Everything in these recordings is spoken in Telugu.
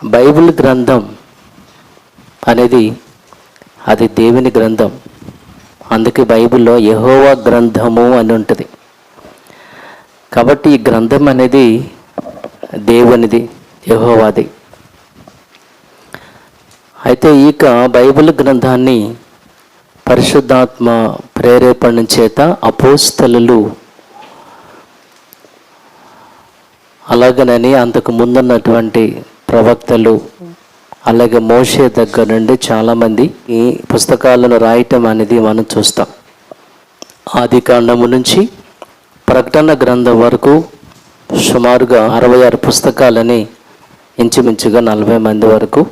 బైబిల్ గ్రంథం అనేది అది దేవుని గ్రంథం. అందుకే బైబిల్లో యెహోవా గ్రంథము అని ఉంటుంది. కాబట్టి ఈ గ్రంథం అనేది దేవునిది, యెహోవాది. అయితే ఇక బైబిల్ గ్రంథాన్ని పరిశుద్ధాత్మ ప్రేరేపణ చేత అపోస్తలులు, అలాగనని అంతకు ముందున్నటువంటి ప్రవక్తలు, అలాగే మోషే దగ్గర నుండి చాలామంది ఈ పుస్తకాలను రాయటం అనేది మనం చూస్తాం. ఆది కాండము నుంచి ప్రకటన గ్రంథం వరకు సుమారుగా 66 పుస్తకాలని, ఇంచుమించుగా 40 మంది వరకు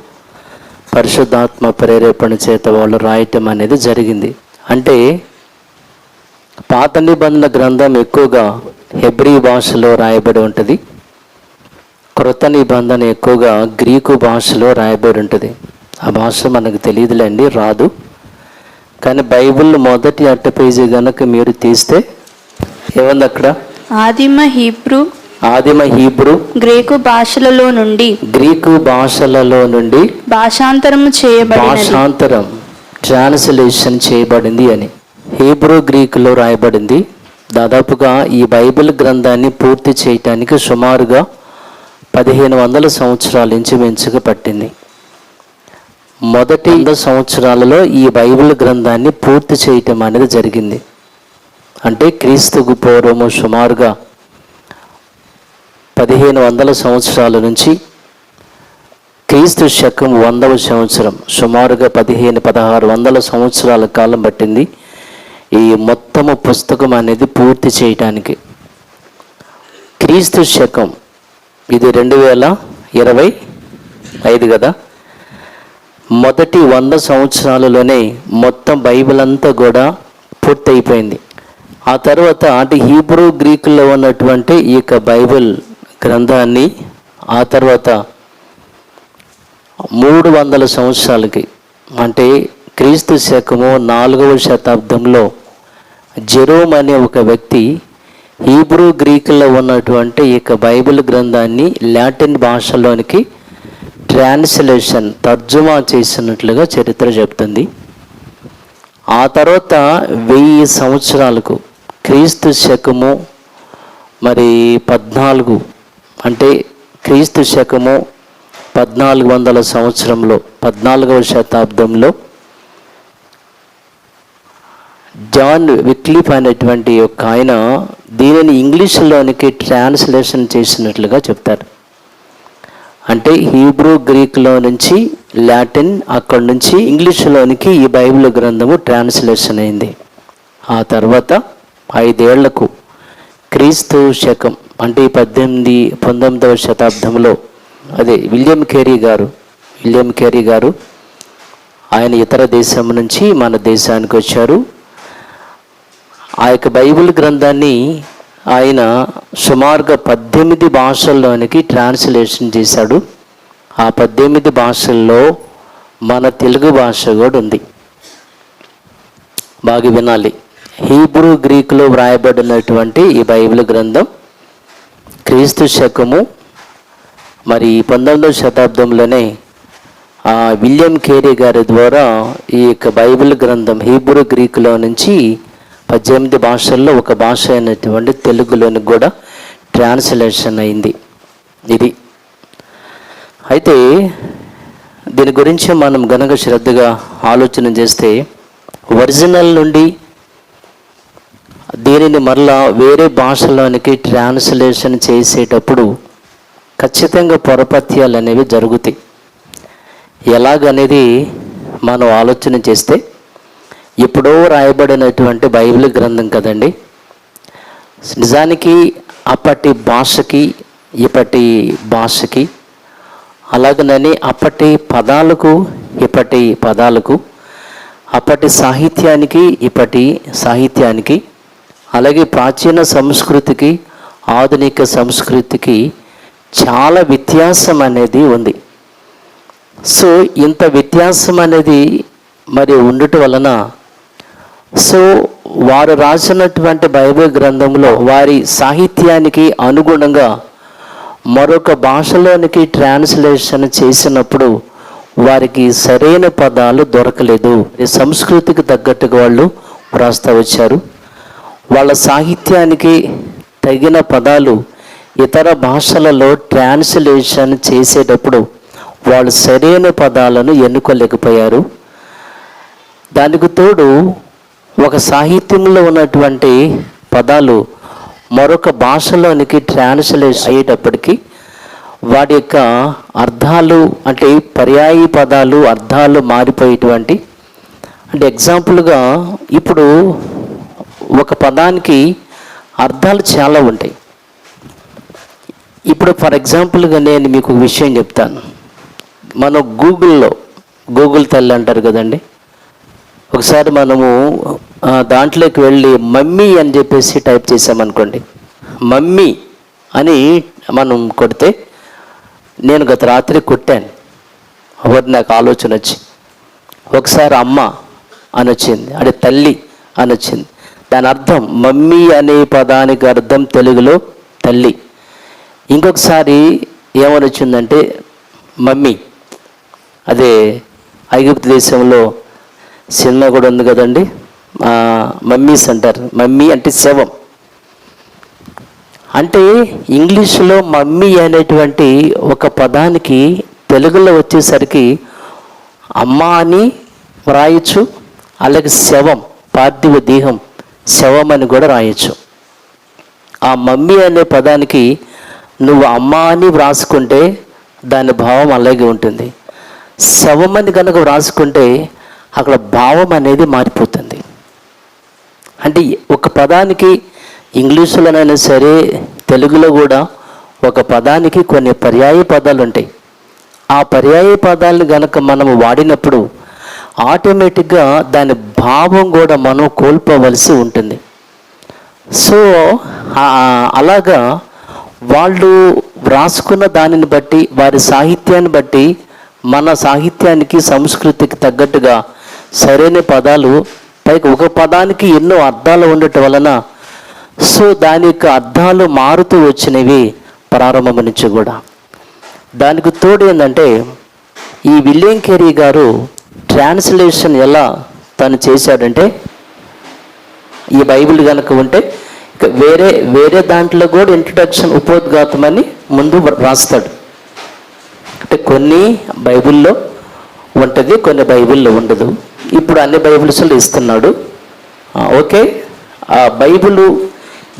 పరిశుద్ధాత్మ ప్రేరేపణ చేత వాళ్ళు రాయటం అనేది జరిగింది. అంటే పాత నిబంధన గ్రంథం ఎక్కువగా హెబ్రీ భాషలో రాయబడి ఉంటుంది. క్రొత్త నిబంధన ఎక్కువగా గ్రీకు భాషలో రాయబడి ఉంటుంది. ఆ భాష మనకు తెలియదులేండి, రాదు. కానీ బైబిల్ మొదటి అట్ట పేజీ కనుక మీరు తీస్తే ఏముంది అక్కడ? ఆదిమ హీబ్రూ గ్రీకు భాషలలో నుండి భాషాంతరం ట్రాన్స్లేషన్ చేయబడింది అని హీబ్రూ గ్రీకులో రాయబడింది. దాదాపుగా ఈ బైబిల్ గ్రంథాన్ని పూర్తి చేయటానికి సుమారుగా 1500 సంవత్సరాలు ఇంచుమించుగా పట్టింది. మొదటి 100 సంవత్సరాలలో ఈ బైబిల్ గ్రంథాన్ని పూర్తి చేయటం అనేది జరిగింది. అంటే క్రీస్తుకు పూర్వము సుమారుగా 1500 సంవత్సరాల నుంచి క్రీస్తు శకం 100వ సంవత్సరం సుమారుగా 1600 సంవత్సరాల కాలం పట్టింది ఈ మొత్తము పుస్తకం అనేది పూర్తి చేయటానికి. క్రీస్తు శకం ఇది 2025 కదా. మొదటి 100 సంవత్సరాలలోనే మొత్తం బైబిల్ అంతా కూడా పూర్తి అయిపోయింది. ఆ తర్వాత అంటే హీబ్రూ గ్రీకులో ఉన్నటువంటి ఈ యొక్క బైబిల్ గ్రంథాన్ని ఆ తర్వాత 300 సంవత్సరాలకి, అంటే క్రీస్తు శకము 4వ శతాబ్దంలో జెరోమ్ అనే ఒక వ్యక్తి హీబ్రూ గ్రీకులో ఉన్నటువంటి ఈ యొక్క బైబిల్ గ్రంథాన్ని లాటిన్ భాషలోనికి ట్రాన్స్లేషన్, తర్జుమా చేసినట్లుగా చరిత్ర చెప్తుంది. ఆ తర్వాత 1000 సంవత్సరాలకు క్రీస్తు శకము 14, అంటే క్రీస్తు శకము 1400 సంవత్సరంలో 14వ శతాబ్దంలో జాన్ విక్లిఫ్ అనేటువంటి ఒక ఆయన దీనిని ఇంగ్లీష్లోనికి ట్రాన్స్లేషన్ చేసినట్లుగా చెప్తారు. అంటే హీబ్రూ గ్రీకులో నుంచి లాటిన్, అక్కడి నుంచి ఇంగ్లీష్లోనికి ఈ బైబిల్ గ్రంథము ట్రాన్స్లేషన్ అయింది. ఆ తర్వాత 5 ఏళ్లకు క్రీస్తు శకం అంటే 19వ శతాబ్దంలో అదే విలియం కేరీ గారు ఆయన ఇతర దేశం నుంచి మన దేశానికి వచ్చారు. ఆ యొక్క బైబిల్ గ్రంథాన్ని ఆయన సుమారుగా 18 భాషల్లోనికి ట్రాన్స్లేషన్ చేశాడు. ఆ 18 భాషల్లో మన తెలుగు భాష కూడా ఉంది. బాగా వినాలి. హీబ్రూ గ్రీకులో వ్రాయబడినటువంటి ఈ బైబిల్ గ్రంథం క్రీస్తు శకము 19వ శతాబ్దంలోనే విలియం కేరీ గారి ద్వారా ఈ యొక్క బైబిల్ గ్రంథం హీబ్రూ గ్రీకులో నుంచి 18 భాషల్లో ఒక భాష అయినటువంటి తెలుగులోని కూడా ట్రాన్స్లేషన్ అయింది. ఇది అయితే దీని గురించి మనం గనక శ్రద్ధగా ఆలోచన చేస్తే ఒరిజినల్ నుండి దీనిని మరలా వేరే భాషలోనికి ట్రాన్స్లేషన్ చేసేటప్పుడు ఖచ్చితంగా పొరపత్యాలు అనేవి జరుగుతాయి. ఎలాగనేది మనం ఆలోచన చేస్తే ఎప్పుడో రాయబడినటువంటి బైబిల్ గ్రంథం కదండి. నిజానికి అప్పటి భాషకి ఇప్పటి భాషకి, అలాగనని అప్పటి పదాలకు ఇప్పటి పదాలకు, అప్పటి సాహిత్యానికి ఇప్పటి సాహిత్యానికి, అలాగే ప్రాచీన సంస్కృతికి ఆధునిక సంస్కృతికి చాలా వ్యత్యాసం అనేది ఉంది. సో ఇంత వ్యత్యాసం అనేది ఉండటం వలన వారు రాసినటువంటి బైబిల్ గ్రంథంలో వారి సాహిత్యానికి అనుగుణంగా మరొక భాషలోనికి ట్రాన్స్లేషన్ చేసినప్పుడు వారికి సరైన పదాలు దొరకలేదు. ఈ సంస్కృతికి తగ్గట్టుగా వాళ్ళు వ్రాస్తూ వచ్చారు. వాళ్ళ సాహిత్యానికి తగిన పదాలు ఇతర భాషలలో ట్రాన్స్లేషన్ చేసేటప్పుడు వాళ్ళు సరైన పదాలను ఎన్నుకోలేకపోయారు. దానికి తోడు ఒక సాహిత్యంలో ఉన్నటువంటి పదాలు మరొక భాషలోనికి ట్రాన్స్లేషన్ అయ్యేటప్పటికీ వాటి యొక్క అర్థాలు అంటే పర్యాయ పదాలు అర్థాలు మారిపోయేటువంటి అంటే ఎగ్జాంపుల్గా ఇప్పుడు ఒక పదానికి అర్థాలు చాలా ఉంటాయి. ఇప్పుడు ఫర్ ఎగ్జాంపుల్గా నేను మీకు ఒక విషయం చెప్తాను. మనం గూగుల్ తల్లి అంటారు కదండి. ఒకసారి మనము దాంట్లోకి వెళ్ళి మమ్మీ అని చెప్పేసి టైప్ చేసామనుకోండి, మమ్మీ అని మనం కొడితే, నేను గత రాత్రి కొట్టాను, అప్పుడు నాకు ఆలోచన వచ్చి ఒకసారి అమ్మ అని వచ్చింది, అంటే తల్లి అని వచ్చింది. దాని అర్థం మమ్మీ అనే పదానికి అర్థం తెలుగులో తల్లి. ఇంకొకసారి ఏమని వచ్చిందంటే మమ్మీ, అదే ఐగుప్తు దేశంలో సినిమా కూడా ఉంది కదండి, మమ్మీస్ అంటారు. మమ్మీ అంటే శవం. అంటే ఇంగ్లీషులో మమ్మీ అనేటువంటి ఒక పదానికి తెలుగులో వచ్చేసరికి అమ్మ అని రాయొచ్చు, అలాగే శవం, పార్థివ దేహం, శవం అని కూడా రాయొచ్చు. ఆ మమ్మీ అనే పదానికి నువ్వు అమ్మ అని వ్రాసుకుంటే దాని భావం అలాగే ఉంటుంది. శవం అని కనుక వ్రాసుకుంటే అక్కడ భావం అనేది మారిపోతుంది. అంటే ఒక పదానికి ఇంగ్లీషులోనైనా సరే తెలుగులో కూడా ఒక పదానికి కొన్ని పర్యాయ పదాలు ఉంటాయి. ఆ పర్యాయ పదాలను కనుక మనం వాడినప్పుడు ఆటోమేటిక్గా దాని భావం కూడా మనం కోల్పోవలసి ఉంటుంది. సో అలాగా వాళ్ళు వ్రాసుకున్న దానిని బట్టి, వారి సాహిత్యాన్ని బట్టి మన సాహిత్యానికి సంస్కృతికి తగ్గట్టుగా సరైన పదాలు, పైకి ఒక పదానికి ఎన్నో అర్థాలు ఉండటం వలన సో దాని యొక్క అర్థాలు మారుతూ వచ్చినవి ప్రారంభం నుంచి కూడా. దానికి తోడు ఏంటంటే ఈ విలియం కేరీ గారు ట్రాన్స్లేషన్ ఎలా తను చేశాడంటే, ఈ బైబిల్ కనుక ఉంటే వేరే దాంట్లో కూడా ఇంట్రడక్షన్ ఉపోద్ఘాతమని ముందు రాస్తాడు. అంటే కొన్ని బైబిల్లో ఉంటుంది, కొన్ని బైబిల్లో ఉండదు. ఇప్పుడు అన్ని బైబిల్స్లో ఇస్తున్నాడు. ఓకే, ఆ Bible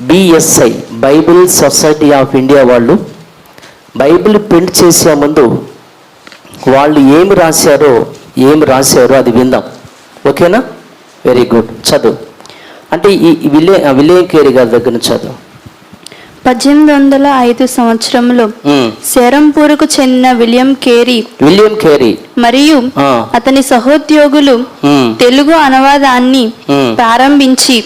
BSI Bible society of India వాళ్ళు బైబిల్ ప్రింట్ చేసే ముందు వాళ్ళు ఏమి రాశారో అది విందాం. ఓకేనా? వెరీ గుడ్, చదువు. అంటే ఈ విలియం కేరీ గారి దగ్గర నుంచి చదువు. 1805 సంవత్సరంలో సెరంపూర్కు చెందిన విలియం కేరీ మరియు అతని సహోద్యోగులు తెలుగు అనువాదాన్ని ప్రారంభించి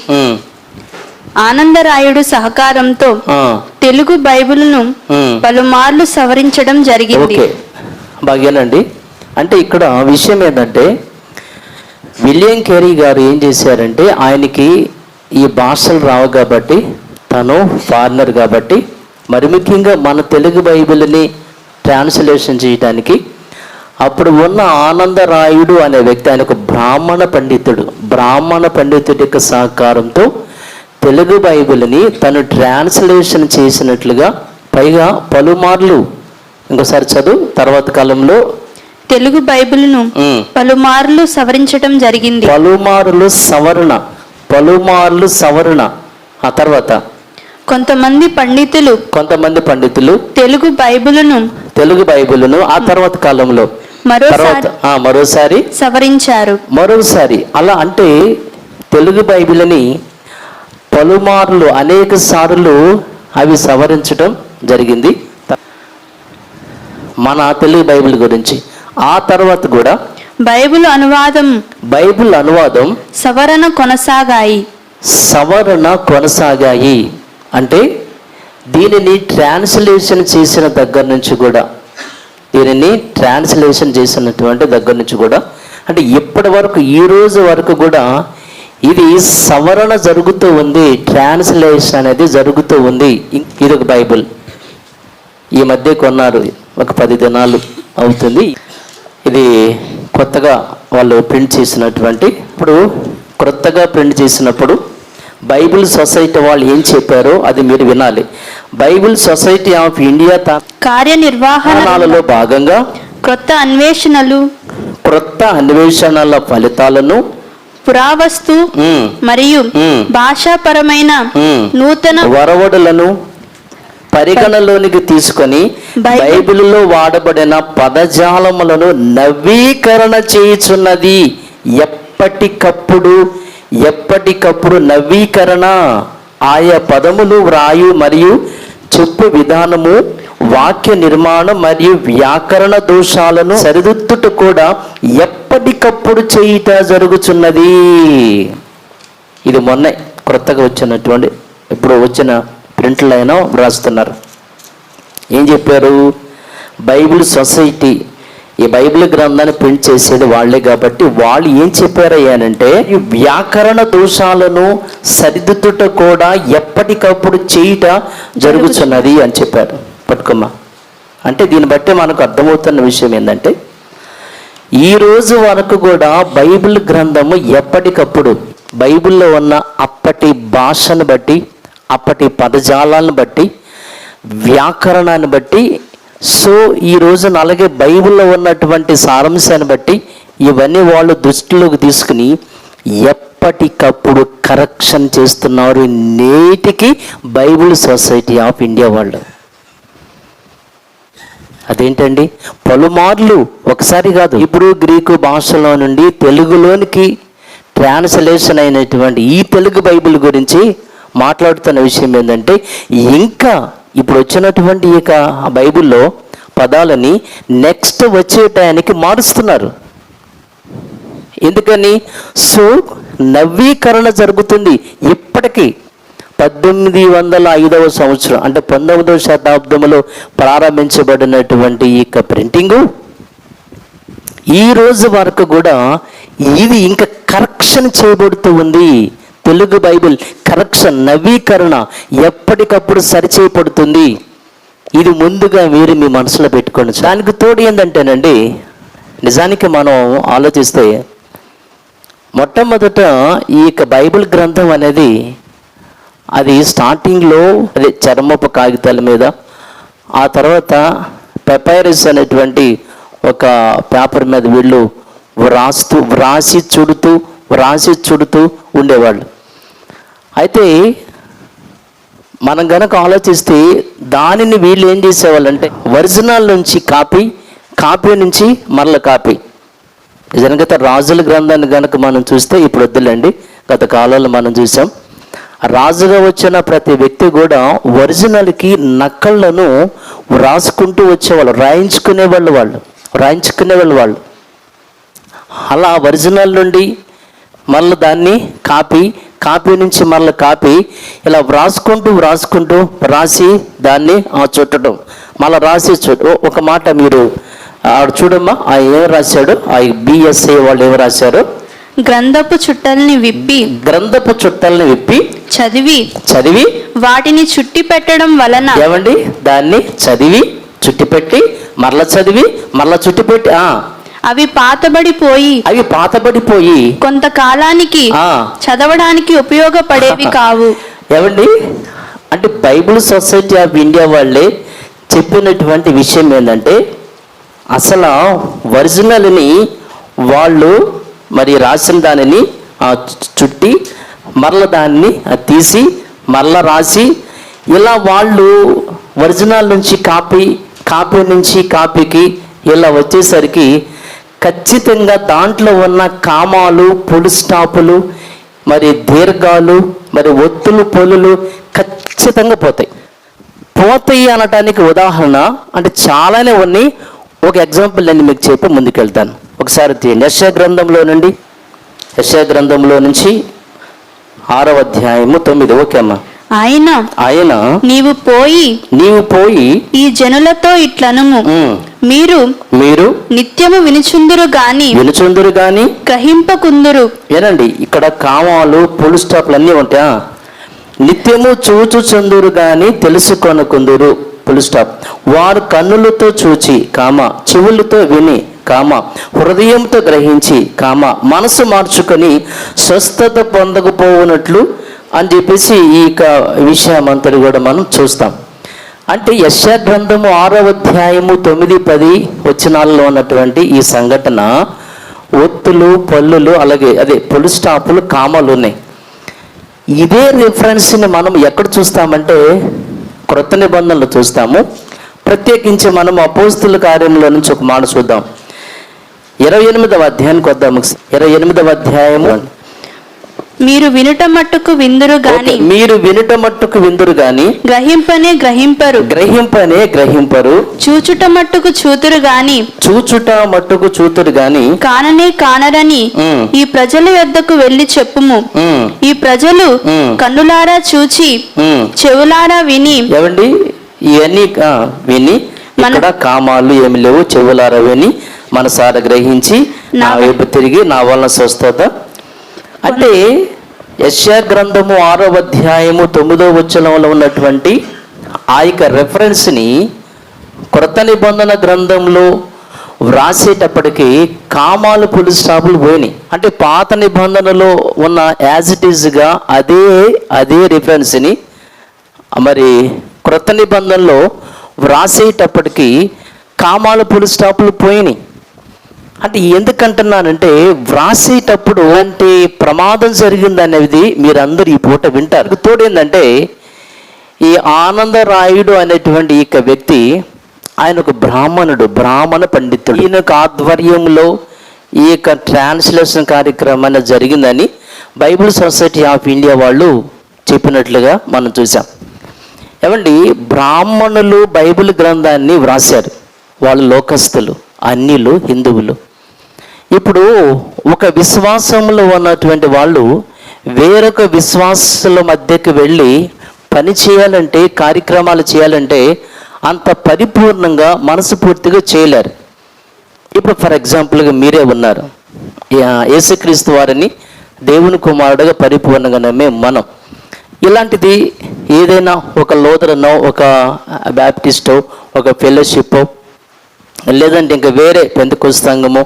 ఆనందరాయుడు సహకారంతో తెలుగు బైబిల్ను పలుమార్లు సవరించడం జరిగింది. బాగానండి. అంటే ఇక్కడ విషయం ఏంటంటే విలియం కేరీ గారు ఏం చేశారంటే, ఆయనకి ఈ భాషలు రావు కాబట్టి, తను ఫారినర్ కాబట్టి, మరి ముఖ్యంగా మన తెలుగు బైబిల్ని ట్రాన్స్లేషన్ చేయడానికి అప్పుడు ఉన్న ఆనందరాయుడు అనే వ్యక్తి, ఆయన ఒక బ్రాహ్మణ పండితుడి యొక్క సహకారంతో తెలుగు బైబిల్ని తను ట్రాన్స్లేషన్ చేసినట్లుగా, పైగా పలుమార్లు, ఇంకోసారి చదువు, తర్వాత కాలంలో తెలుగు బైబిల్ను పలుమార్లు సవరించడం జరిగింది. పలుమార్లు సవరణ. ఆ తర్వాత కొంతమంది పండితులు తెలుగు బైబిలును ఆ తర్వాత కాలంలో మరోసారి సవరించారు. అలా అంటే తెలుగు బైబిల్ని పలుమార్లు, అనేక సార్లు అవి సవరించడం జరిగింది. మన తెలుగు బైబిల్ గురించి ఆ తర్వాత కూడా బైబిల్ అనువాదం సవరణ కొనసాగాయి. అంటే దీనిని ట్రాన్స్లేషన్ చేసిన దగ్గర నుంచి కూడా, అంటే ఇప్పటి వరకు, ఈ రోజు వరకు కూడా ఇది సవరణ జరుగుతూ ఉంది, ట్రాన్స్లేషన్ అనేది జరుగుతూ ఉంది. ఇది ఒక బైబిల్. ఈ మధ్య కొన్నారు, ఒక 10 దినాలు అవుతుంది. ఇది కొత్తగా వాళ్ళు ప్రింట్ చేసినటువంటి, ఇప్పుడు కొత్తగా ప్రింట్ చేసినప్పుడు బైబిల్ సొసైటీ వాళ్ళు ఏం చెప్పారో అది మీరు వినాలి. బైబిల్ సొసైటీ ఆఫ్ ఇండియా కార్యనిర్వహణలో భాగంగా క్రొత్త అన్వేషణల ఫలితాలను, పురావస్తు మరియు భాషాపరమైన నూతన వరవడులను పరిగణలోనికి తీసుకొని బైబిల్లో వాడబడిన పదజాలములను నవీకరణ చేయుచున్నది. ఎప్పటికప్పుడు నవీకరణ, ఆయా పదములు వ్రాయు మరియు చెప్పు విధానము, వాక్య నిర్మాణం మరియు వ్యాకరణ దోషాలను సరిదిద్దుట కూడా ఎప్పటికప్పుడు చేయుట జరుగుతున్నది. ఇది మొన్నే కొత్తగా వచ్చినటువంటి, ఇప్పుడు వచ్చిన ప్రింట్లు అయినా వ్రాస్తున్నారు. ఏం చెప్పారు? బైబిల్ సొసైటీ ఈ బైబిల్ గ్రంథాన్ని ప్రింట్ చేసేది వాళ్ళే కాబట్టి వాళ్ళు ఏం చెప్పారయ్యానంటే, ఈ వ్యాకరణ దోషాలను సరిదిద్దుట కూడా ఎప్పటికప్పుడు చేయుట జరుగుతున్నది అని చెప్పారు. పట్టుకోమ్మా. అంటే దీన్ని బట్టి మనకు అర్థమవుతున్న విషయం ఏంటంటే, ఈ రోజు వరకు కూడా బైబిల్ గ్రంథము ఎప్పటికప్పుడు బైబిల్లో ఉన్న అప్పటి భాషను బట్టి, అప్పటి పదజాలాలను బట్టి, వ్యాకరణాన్ని బట్టి, సో ఈ రోజున అలాగే బైబిల్లో ఉన్నటువంటి సారాంశాన్ని బట్టి ఇవన్నీ వాళ్ళు దృష్టిలోకి తీసుకుని ఎప్పటికప్పుడు కరెక్షన్ చేస్తున్నారు నేటికి బైబిల్ సొసైటీ ఆఫ్ ఇండియా వాళ్ళు. అదేంటండి, పలుమార్లు, ఒకసారి కాదు, ఇప్పుడు గ్రీకు భాషలో నుండి తెలుగులోనికి ట్రాన్స్లేషన్ అయినటువంటి ఈ తెలుగు బైబిల్ గురించి మాట్లాడుతున్న విషయం ఏంటంటే, ఇంకా ఇప్పుడు వచ్చినటువంటి ఇక బైబిల్లో పదాలని నెక్స్ట్ వచ్చే టయానికి మారుస్తున్నారు. ఎందుకని? సో నవీకరణ జరుగుతుంది. ఇప్పటికీ 1805 సంవత్సరం అంటే 19వ శతాబ్దంలో ప్రారంభించబడినటువంటి ఈ ప్రింటింగు ఈ రోజు వరకు కూడా ఇది ఇంకా కరెక్షన్ చేయబడుతూ ఉంది. తెలుగు బైబిల్ కరెక్షన్, నవీకరణ ఎప్పటికప్పుడు సరిచేయబడుతుంది. ఇది ముందుగా మీరు మీ మనసులో పెట్టుకోండి. దానికి తోడు ఏంటంటేనండి, నిజానికి మనం ఆలోచిస్తే మొట్టమొదట ఈ బైబిల్ గ్రంథం అనేది అది స్టార్టింగ్లో అదే చర్మపు కాగితాల మీద, ఆ తర్వాత పెపైరస్ అనేటువంటి ఒక పేపర్ మీద వీళ్ళు వ్రాసి చుడుతూ ఉండేవాళ్ళు. అయితే మనం గనక ఆలోచిస్తే దానిని వీళ్ళు ఏం చేసేవాళ్ళంటే ఒరిజినల్ నుంచి కాపీ నుంచి మరల కాపీ. నిజంగా రాజుల గ్రంథాన్ని కనుక మనం చూస్తే, ఇప్పుడు వద్దులేండి, గత కాలంలో మనం చూసాం, రాజుగా వచ్చిన ప్రతి వ్యక్తి కూడా ఒరిజినల్కి నకళ్ళను రాసుకుంటూ వచ్చేవాళ్ళు, రాయించుకునేవాళ్ళు వాళ్ళు. అలా ఒరిజినల్ నుండి మళ్ళీ దాన్ని కాపీ నుంచి మళ్ళీ కాపీ, ఇలా రాసి దాన్ని చుట్టడం, మళ్ళీ రాసి ఒక మాట మీరు చూడమ్మా, ఏం రాశాడు ఆ బిఎస్ఏ వాళ్ళు ఏం రాశారు? గ్రంథపు చుట్టల్ని విప్పి చదివి వాటిని చుట్టి పెట్టడం వలన, ఏమండి, దాన్ని చదివి చుట్టిపెట్టి మరల చుట్టిపెట్టి అవి పాతబడిపోయి కొంతకాలానికి చదవడానికి ఉపయోగపడేవి కావు. ఏమండి, అంటే బైబిల్ సొసైటీ ఆఫ్ ఇండియా వాళ్ళే చెప్పినటువంటి విషయం ఏంటంటే, అసలు ఒరిజినల్ని వాళ్ళు మరి రాసిన దానిని చుట్టి మరల దాన్ని తీసి మరల రాసి, ఇలా వాళ్ళు ఒరిజినల్ నుంచి కాపీ నుంచి కాపీకి ఇలా వచ్చేసరికి ఖచ్చితంగా దాంట్లో ఉన్న కామాలు, పొడి స్టాపులు, మరి దీర్ఘాలు, మరి ఒత్తులు, పొలులు ఖచ్చితంగా పోతాయి అనటానికి ఉదాహరణ అంటే చాలానే ఉన్నాయి. ఒక ఎగ్జాంపుల్ నేను మీకు చెప్పి ముందుకెళ్తాను. ఒకసారి తీయండి, యెషయా గ్రంథంలో నుంచి 6వ అధ్యాయము 9. ఓకే అమ్మా. ఆయన నీవు పోయి ఈ జనులతో ఇట్లనుము, మీరు నిత్యము వినుచుందురు గాని గ్రహింపకుందురు. ఏనండి, ఇక్కడ కామాలు, ఫుల్ స్టాప్లు అన్నీ ఉంటాయా? నిత్యము చూచుచుందురు గాని తెలుసుకొనకుందురు. Full stop. వారు కన్నులతో చూచి చెవులతో విని హృదయంతో గ్రహించి మనసు మార్చుకొని స్వస్థత పొందకపోనట్లు అని చెప్పేసి ఈ విషయం అంతటి కూడా మనం చూస్తాం. అంటే యెషయా గ్రంథము 6వ అధ్యాయము 9-10 వచనాల్లో ఉన్నటువంటి ఈ సంఘటన ఒత్తులు, పల్లులు, అలాగే ఫుల్ స్టాపులు, కామాలు ఉన్నాయి. ఇదే రిఫరెన్స్ని మనం ఎక్కడ చూస్తామంటే క్రొత్త నిబంధనలు చూస్తాము. ప్రత్యేకించి మనం అపోస్తుల కార్యంలో నుంచి ఒక మాట చూద్దాం. 28వ అధ్యాయానికి వద్దాము. 28వ అధ్యాయము. మీరు వినుట మట్టుకు విందురు గాని గ్రహింపనే గ్రహింపరు. చూచుట మట్టుకు చూతురు గాని కాననే కానరని ఈ ప్రజల యొద్దకు వెళ్లి చెప్పుము. ఈ ప్రజలు కన్నులారా చూచి చెవులారా విని. ఏమండి, ఇవన్నీ విని ఇక్కడ కామాలు ఏమి లేవు, చెవులారా విని మనసారా గ్రహించి నా వైపు తిరిగి నా వలన స్వస్థత. అంటే యెషయా గ్రంథము 6వ అధ్యాయము 9వ వచనంలో ఉన్నటువంటి ఆ యొక్క రెఫరెన్స్ని క్రొత్త నిబంధన గ్రంథంలో వ్రాసేటప్పటికీ కామాలు, ఫుల్ స్టాపులు పోయినాయి. అంటే పాత నిబంధనలో ఉన్న యాజ్ ఇట్ ఈజ్గా అదే రిఫరెన్స్ని మరి క్రొత్త నిబంధనలో వ్రాసేటప్పటికీ కామాలు, ఫుల్ స్టాపులు పోయినాయి. అంటే ఎందుకంటున్నానంటే వ్రాసేటప్పుడు అంటే ప్రమాదం జరిగింది అనేది మీరందరూ ఈ పూట వింటారు. తోడేందంటే ఈ ఆనందరాయుడు అనేటువంటి ఈ వ్యక్తి, ఆయన ఒక బ్రాహ్మణ పండితుడు. ఈయనకు ఆధ్వర్యంలో ఈ యొక్క ట్రాన్స్లేషన్ కార్యక్రమం జరిగిందని బైబిల్ సొసైటీ ఆఫ్ ఇండియా వాళ్ళు చెప్పినట్లుగా మనం చూసాం. ఏమండి, బ్రాహ్మణులు బైబిల్ గ్రంథాన్ని వ్రాసారు. వాళ్ళు లోకస్తులు, అన్యులు, హిందువులు. ఇప్పుడు ఒక విశ్వాసంలో ఉన్నటువంటి వాళ్ళు వేరొక విశ్వాసుల మధ్యకి వెళ్ళి పని చేయాలంటే, కార్యక్రమాలు చేయాలంటే అంత పరిపూర్ణంగా మనస్ఫూర్తిగా చేయలేరు. ఇప్పుడు ఫర్ ఎగ్జాంపుల్గా మీరే ఉన్నారు. యేసుక్రీస్తు వారిని దేవుని కుమారుడుగా పరిపూర్ణంగా నమ్మే మనం. ఇలాంటిది ఏదైనా ఒక లోదరనో, ఒక బ్యాప్టిస్టో, ఒక ఫెలోషిప్పో, లేదంటే ఇంకా వేరే పెంతెకోస్తు సంఘమో,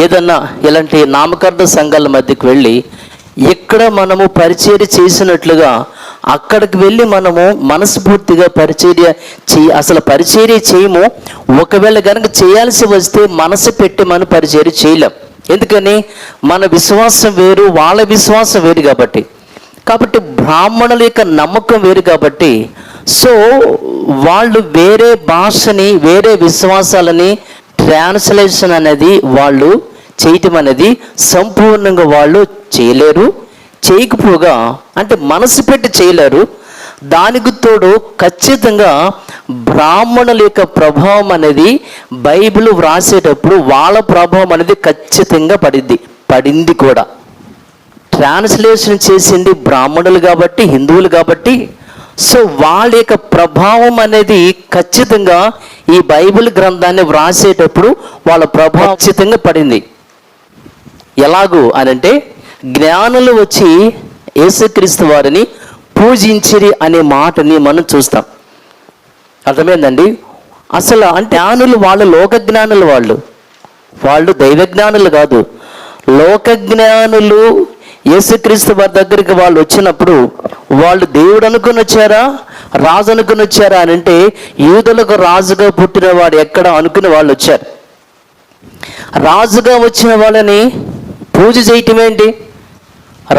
ఏదన్నా ఇలాంటి నామకరణ సంఘాల మధ్యకి వెళ్ళి ఇక్కడ మనము పరిచర్య చేసినట్లుగా అక్కడికి వెళ్ళి మనము మనస్ఫూర్తిగా అసలు పరిచర్య చేయము. ఒకవేళ కనుక చేయాల్సి వస్తే మనసు పెట్టి మనం పరిచర్య చేయలేం. ఎందుకని? మన విశ్వాసం వేరు, వాళ్ళ విశ్వాసం వేరు కాబట్టి బ్రాహ్మణుల యొక్క నమ్మకం వేరు కాబట్టి సో వాళ్ళు వేరే భాషని, వేరే విశ్వాసాలని ట్రాన్స్లేషన్ అనేది వాళ్ళు చేయటం అనేది సంపూర్ణంగా వాళ్ళు చేయలేరు. చేయకపోగా అంటే మనసు పెట్టి చేయలేరు. దానికి తోడు ఖచ్చితంగా బ్రాహ్మణుల యొక్క ప్రభావం అనేది బైబిల్ వ్రాసేటప్పుడు వాళ్ళ ప్రభావం అనేది ఖచ్చితంగా పడింది కూడా. ట్రాన్స్లేషన్ చేసింది బ్రాహ్మణులు కాబట్టి, హిందువులు కాబట్టి, సో వాళ్ళ యొక్క ప్రభావం అనేది ఖచ్చితంగా ఈ బైబిల్ గ్రంథాన్ని వ్రాసేటప్పుడు వాళ్ళ ప్రభావం ఖచ్చితంగా పడింది. ఎలాగూ అనంటే జ్ఞానులు వచ్చి యేసుక్రీస్తు వారిని పూజించిరి అనే మాటని మనం చూస్తాం. అర్థమైందండి? అసలు అంటే జ్ఞానులు వాళ్ళు లోక జ్ఞానులు, వాళ్ళు దైవ జ్ఞానులు కాదు, లోక జ్ఞానులు. యేసుక్రీస్తు వారి దగ్గరికి వాళ్ళు వచ్చినప్పుడు వాళ్ళు దేవుడు అనుకుని వచ్చారా, రాజు అనుకుని వచ్చారా అని అంటే యూదులకు రాజుగా పుట్టిన వాడు ఎక్కడ అనుకుని వాళ్ళు వచ్చారు. రాజుగా వచ్చిన వాళ్ళని పూజ చేయటం ఏంటి?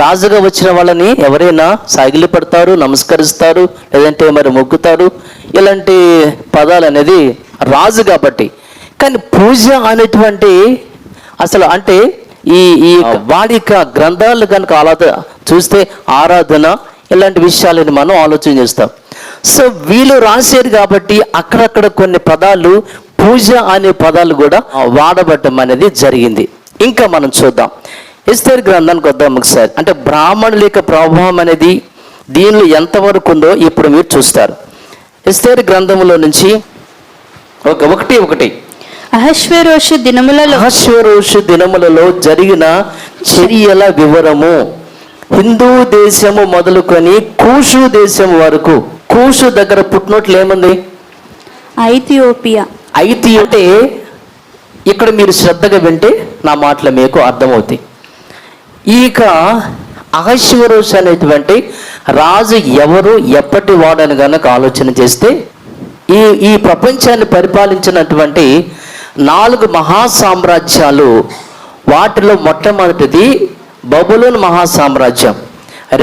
రాజుగా వచ్చిన వాళ్ళని ఎవరైనా సాగిలి పడతారు, నమస్కరిస్తారు, లేదంటే మరి మొక్కుతారు. ఇలాంటి పదాలు అనేది రాజు కాబట్టి. కానీ పూజ అనేటువంటి అసలు అంటే ఈ వాడిక గ్రంథాలు కనుక చూస్తే ఆరాధన ఇలాంటి విషయాలని మనం ఆలోచన చేస్తాం. సో వీళ్ళు రాశారు కాబట్టి అక్కడక్కడ కొన్ని పదాలు పూజ అనే పదాలు కూడా వాడబడటం అనేది జరిగింది. ఇంకా మనం చూద్దాం, ఎస్తేరు గ్రంథానికి వద్దాం ఒకసారి. అంటే బ్రాహ్మణుల యొక్క ప్రభావం అనేది దీనిలో ఎంతవరకు ఉందో ఇప్పుడు మీరు చూస్తారు. ఎస్తేరు గ్రంథంలో నుంచి ఒకటి అహష్వేరోషు దినములలో జరిగిన చర్యల వివరము. హిందూ దేశము మొదలుకొని కూషు దేశం వరకు. కూషు దగ్గర పుట్టినట్లు ఏముంది? ఐథియోపియా. అంటే ఇక్కడ మీరు శ్రద్ధగా వింటే నా మాటలు మీకు అర్థమవుతాయి. ఇక అహష్వేరోషు అనేటువంటి రాజు ఎవరు, ఎప్పటి వాడని కనుక ఆలోచన చేస్తే ఈ ప్రపంచాన్ని పరిపాలించినటువంటి 4 మహాసామ్రాజ్యాలు, వాటిలో మొట్టమొదటిది బబులోను మహాసామ్రాజ్యం,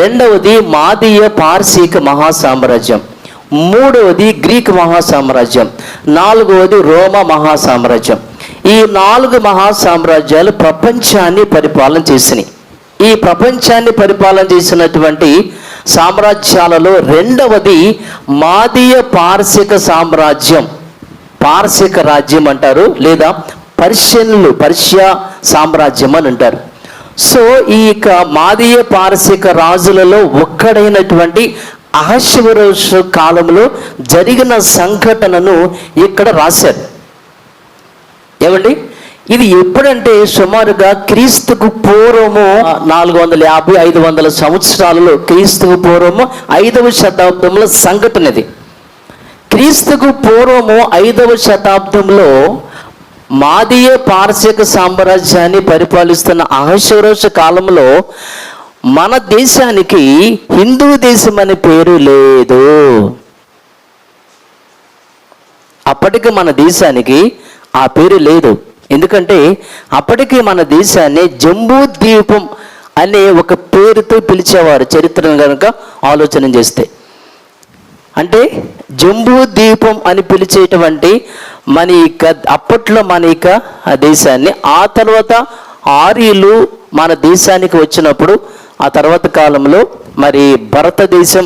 రెండవది మాదీయ పార్సీక మహాసామ్రాజ్యం, మూడవది గ్రీక్ మహాసామ్రాజ్యం, నాలుగవది రోమా మహాసామ్రాజ్యం. ఈ 4 మహాసామ్రాజ్యాలు ప్రపంచాన్ని పరిపాలన చేసినాయి. ఈ ప్రపంచాన్ని పరిపాలన చేసినటువంటి సామ్రాజ్యాలలో రెండవది మాదీయ పార్శిక సామ్రాజ్యం, పార్శిక రాజ్యం అంటారు, లేదా పర్షియా సామ్రాజ్యం అని అంటారు. సో ఈ మాదీయ పార్శిక రాజులలో ఒక్కడైనటువంటి అహష్వేరోషు కాలంలో జరిగిన సంఘటనను ఇక్కడ రాశారు. ఏమండి, ఇది ఎప్పుడంటే సుమారుగా క్రీస్తుకు పూర్వము 450-500 సంవత్సరాలలో, క్రీస్తుకు పూర్వము 5వ శతాబ్దంలో సంఘటన ఇది. క్రీస్తుకు పూర్వము 5వ శతాబ్దంలో మాదీయ పార్శిక సామ్రాజ్యాన్ని పరిపాలిస్తున్న అహష్వేరోషు కాలంలో మన దేశానికి హిందూ దేశం అనే పేరు లేదు. అప్పటికి మన దేశానికి ఆ పేరు లేదు. ఎందుకంటే అప్పటికి మన దేశాన్ని జంబూ ద్వీపం అనే ఒక పేరుతో పిలిచేవారు, చరిత్రను కనుక ఆలోచన చేస్తే. అంటే జంబూ ద్వీపం అని పిలిచేటువంటి అప్పట్లో మన దేశాన్ని, ఆ తర్వాత ఆర్యులు మన దేశానికి వచ్చినప్పుడు ఆ తర్వాత కాలంలో మరి భారతదేశం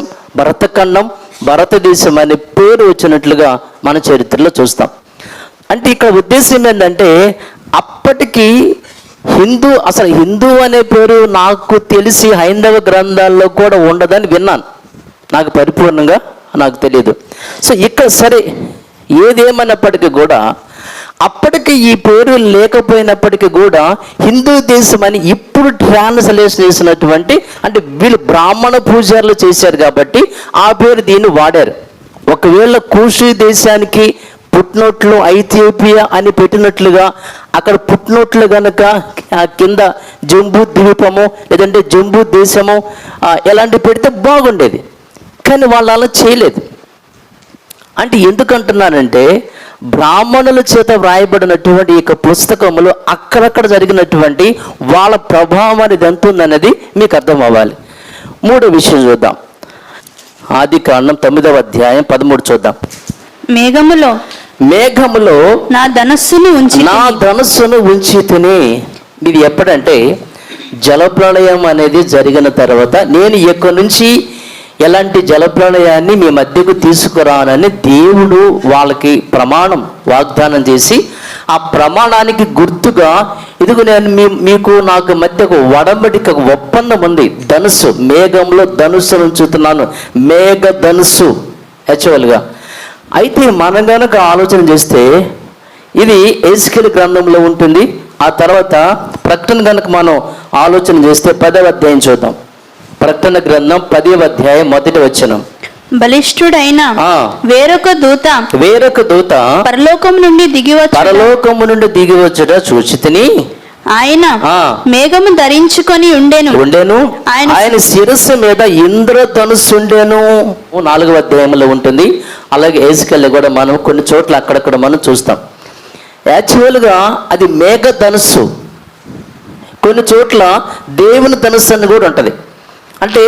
అనే పేరు వచ్చినట్లుగా మన చరిత్రలో చూస్తాం. అంటే ఇక్కడ ఉద్దేశం ఏంటంటే అప్పటికి అసలు హిందూ అనే పేరు నాకు తెలిసి హైందవ గ్రంథాల్లో కూడా ఉండదని విన్నాను, నాకు పరిపూర్ణంగా నాకు తెలియదు. సో ఇక్కడ సరే ఏదేమన్నప్పటికీ కూడా అప్పటికి ఈ పేరు లేకపోయినప్పటికీ కూడా హిందూ దేశం అని ఇప్పుడు ట్రాన్స్లేషన్ చేసినటువంటి, అంటే వీళ్ళు బ్రాహ్మణ పూజారులు చేశారు కాబట్టి ఆ పేరు దీన్ని వాడారు. ఒకవేళ కూషు దేశానికి పుట్టినట్లు ఐథియోపియా అని పెట్టినట్లుగా అక్కడ పుట్టినట్లు కనుక కింద జంబూ ద్వీపము లేదంటే జంబూ దేశము ఎలాంటి పెడితే బాగుండేది. కానీ వాళ్ళు అలా చేయలేదు. అంటే ఎందుకంటున్నానంటే బ్రాహ్మణుల చేత వ్రాయబడినటువంటి ఈ పుస్తకములు అక్కడక్కడ జరిగినటువంటి వాళ్ళ ప్రభావం అనేది ఎంత ఉందనేది మీకు అర్థం అవ్వాలి. 3వ విషయం చూద్దాం. ఆదికాండం 9వ అధ్యాయం 13 చూద్దాం. మేఘములో నా ధనస్సును ఉంచి తిని. ఇది ఎప్పుడంటే జలప్రళయం అనేది జరిగిన తర్వాత నేను ఇక్కడి నుంచి ఎలాంటి జలప్రళయాన్ని మీ మధ్యకు తీసుకురానని దేవుడు వాళ్ళకి వాగ్దానం చేసి, ఆ ప్రమాణానికి గుర్తుగా ఇదిగో నేను మీకు నాకు మధ్య ఒక ఒడంబడిక ఒప్పందం ఉంది. ధనుస్సు, మేఘంలో ధనుస్సు ఉంచుతున్నాను, మేఘ ధనుస్సు యాక్చువల్గా. అయితే మనం కనుక ఆలోచన చేస్తే ఇది ఎజ్కేలు గ్రంథంలో ఉంటుంది. ఆ తర్వాత ప్రకటన కనుక మనం ఆలోచన చేస్తే 10వ అధ్యాయం చూద్దాం. ప్రకటన గ్రంథం 10వ అధ్యాయం 1వ వచనం. బలిష్ఠుడైన వేరొక దూత పరలోకము నుండి దిగివచ్చుట చూచితిని. ఆయన మేఘము ధరించుకొని ఉండెను. ఆయన శిరస్సు మీద ఇంద్రధనుస్సు ఉండెను. 4వ అధ్యాయంలో ఉంటుంది. అలాగే ఎజ్కేలు కూడా మనం కొన్ని చోట్ల అక్కడక్కడ మనం చూస్తాం. యాక్చువల్గా అది మేఘ ధనుస్సు, కొన్ని చోట్ల దేవుని ధనుస్సు అని కూడా ఉంటుంది. అంటే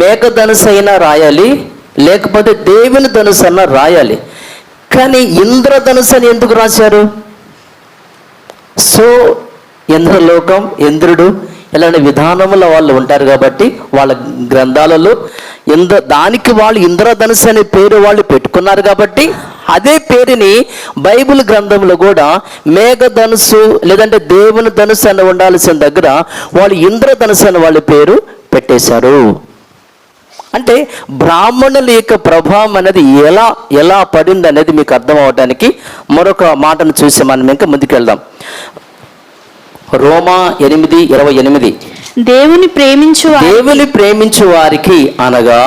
మేఘ ధనుస్సు అయినా రాయాలి, లేకపోతే దేవుని ధనుస్సు అన్న రాయాలి. కానీ ఇంద్రధనుస్సు అని ఎందుకు రాశారు? సో ఇంద్రలోకం, ఇంద్రుడు ఇలాంటి విధానముల వాళ్ళు ఉంటారు కాబట్టి వాళ్ళ గ్రంథాలలో దానికి వాళ్ళు ఇంద్రధనుస్సు అనే పేరు వాళ్ళు పెట్టుకున్నారు కాబట్టి అదే పేరుని బైబిల్ గ్రంథంలో కూడా మేఘధనుస్సు లేదంటే దేవుని ధనుస్సు అని ఉండాల్సిన దగ్గర వాళ్ళు ఇంద్రధనుస్సు అని వాళ్ళ పేరు పెట్టేశారు. అంటే బ్రాహ్మణుల యొక్క ప్రభావం అనేది ఎలా పడింది అనేది మీకు అర్థం అవడానికి మరొక మాటను చూసి మనం ఇంకా ముందుకెళ్దాం. రోమా 8:28. దేవుని ప్రేమించు వారికి అనగా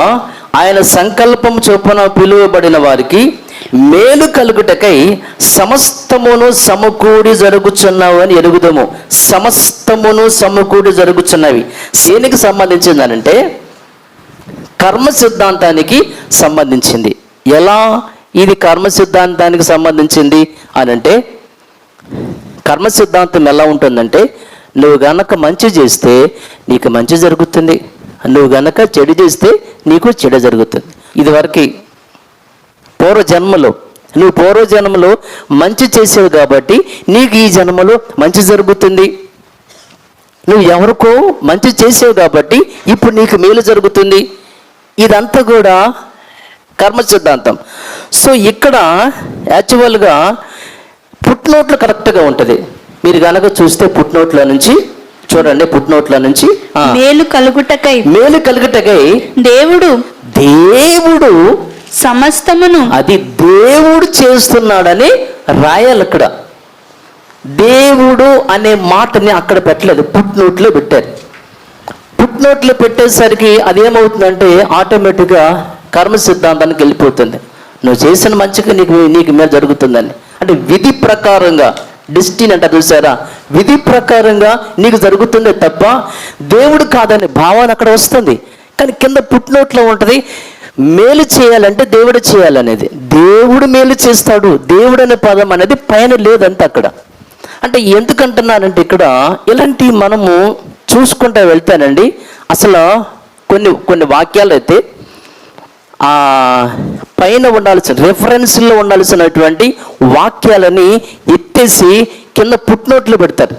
ఆయన సంకల్పం చొప్పున పిలువబడిన వారికి మేలు కలుగుటకై సమస్తమును సమకూడి జరుగుచున్నావు అని ఎరుగుదము. సమస్తమును సమకూడి జరుగుచున్నవి దేనికి సంబంధించిందనంటే కర్మ సిద్ధాంతానికి సంబంధించింది. ఎలా ఇది కర్మ సిద్ధాంతానికి సంబంధించింది అనంటే, కర్మ సిద్ధాంతం ఎలా ఉంటుందంటే, నువ్వు గనక మంచి చేస్తే నీకు మంచి జరుగుతుంది, నువ్వు గనక చెడు చేస్తే నీకు చెడు జరుగుతుంది. ఇదివరకు నువ్వు పూర్వజన్మలో మంచి చేసావు కాబట్టి నీకు ఈ జన్మలో మంచి జరుగుతుంది. నువ్వు ఎవరికో మంచి చేసావు కాబట్టి ఇప్పుడు నీకు మేలు జరుగుతుంది. ఇదంతా కూడా కర్మ సిద్ధాంతం. సో ఇక్కడ యాక్చువల్గా పుట్నోట్లు కరెక్ట్గా ఉంటుంది. మీరు కనుక చూస్తే పుట్నోట్ల నుంచి చూడండి, పుట్నోట్ల నుంచి మేలు కలుగుటకై దేవుడు సమస్తమును, అది దేవుడు చేస్తున్నాడని రాయాలి. అక్కడ దేవుడు అనే మాటని అక్కడ పెట్టలేదు, పుట్నోట్లో పెట్టారు. పుట్నోట్లో పెట్టేసరికి అదేమవుతుందంటే ఆటోమేటిక్గా కర్మ సిద్ధాంతానికి వెళ్ళిపోతుంది. నువ్వు చేసిన మంచిగా నీకు మేలు జరుగుతుందని, అంటే విధి ప్రకారంగా, డెస్టినీ అంటారు చూసారా, విధి ప్రకారంగా నీకు జరుగుతుందే తప్ప దేవుడు కాదనే భావన అక్కడ వస్తుంది. కానీ కింద పుట్నోట్లో ఉంటుంది మేలు చేయాలంటే దేవుడు చేయాలనేది. దేవుడు మేలు చేస్తాడు, దేవుడు అనే పదం అనేది పైన లేదంటే అక్కడ. అంటే ఎందుకంటున్నానంటే ఇక్కడ ఇలాంటి మనము చూసుకుంటూ వెళ్తానండి. అసలు కొన్ని వాక్యాలు అయితే పైన రెఫరెన్స్లో ఉండాల్సినటువంటి వాక్యాలని ఎత్తేసి కింద పుట్నోట్లు పెడతారు.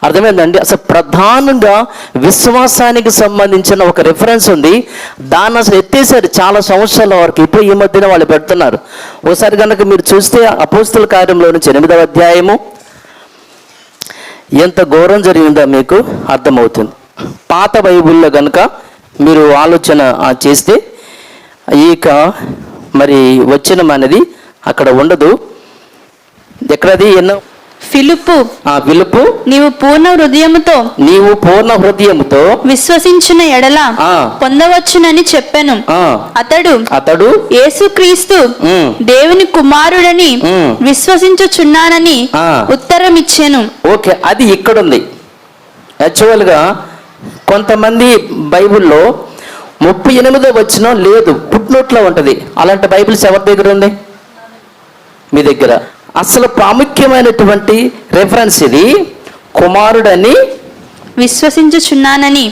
అర్థమైందండి? అసలు ప్రధానంగా విశ్వాసానికి సంబంధించిన ఒక రెఫరెన్స్ ఉంది, దాన్ని అసలు ఎత్తేసారు చాలా సంవత్సరాల వరకు. ఇప్పుడు ఈ మధ్యన వాళ్ళు పెడుతున్నారు. ఒకసారి కనుక మీరు చూస్తే అపోస్తుల కార్యంలో నుంచి 8వ అధ్యాయము ఎంత ఘోరం జరిగిందో మీకు అర్థమవుతుంది. పాత బైబిల్లో కనుక మీరు ఆలోచన చేస్తే ఇక మరి వచనం అనేది అక్కడ ఉండదు. ఎక్కడది ఎన్నో ఫిలిప్పు నీవు పూర్ణ హృదయముతో విశ్వసించిన ఎడల పొందవచ్చునని చెప్పాను. అతడు యేసుక్రీస్తు దేవుని కుమారుడని విశ్వసించుచున్నానని ఉత్తరం ఇచ్చాను. ఓకే, అది ఇక్కడ ఉంది. యాక్చువల్గా కొంతమంది బైబిల్లో 38వ వచనం లేదు, పుట్నోట్లో ఉంటుంది. అలాంటి బైబిల్స్ ఎవరి దగ్గర ఉంది? మీ దగ్గర. అసలు ప్రాముఖ్యమైనటువంటి రెఫరెన్స్ ఇది. కుమారుడని విశ్వసించుచున్నానని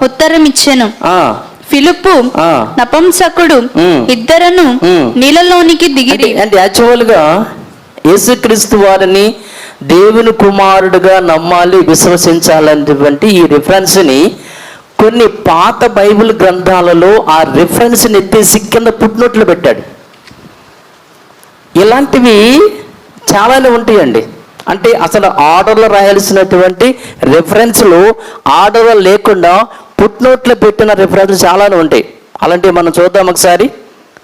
ఉత్తరం ఇచ్చాను. ఫిలిప్పు నపుంసకుడు ఇద్దరును నీళ్ళలోనికి దిగిరి. అంటే యాక్చువల్గా యేసుక్రీస్తు వారిని దేవుని కుమారుడుగా నమ్మాలి, విశ్వసించాలనేటువంటి ఈ రిఫరెన్స్ని కొన్ని పాత బైబిల్ గ్రంథాలలో ఆ రిఫరెన్స్ని ఎత్తేసి కింద పుట్నోట్లు పెట్టాడు. ఇలాంటివి చాలానే ఉంటాయండి. అంటే అసలు ఆర్డర్లో రాయాల్సినటువంటి రెఫరెన్స్లు ఆర్డర్లో లేకుండా పుట్నోట్లో పెట్టిన రెఫరెన్స్ చాలానే ఉంటాయి. అలాంటివి మనం చూద్దాం ఒకసారి.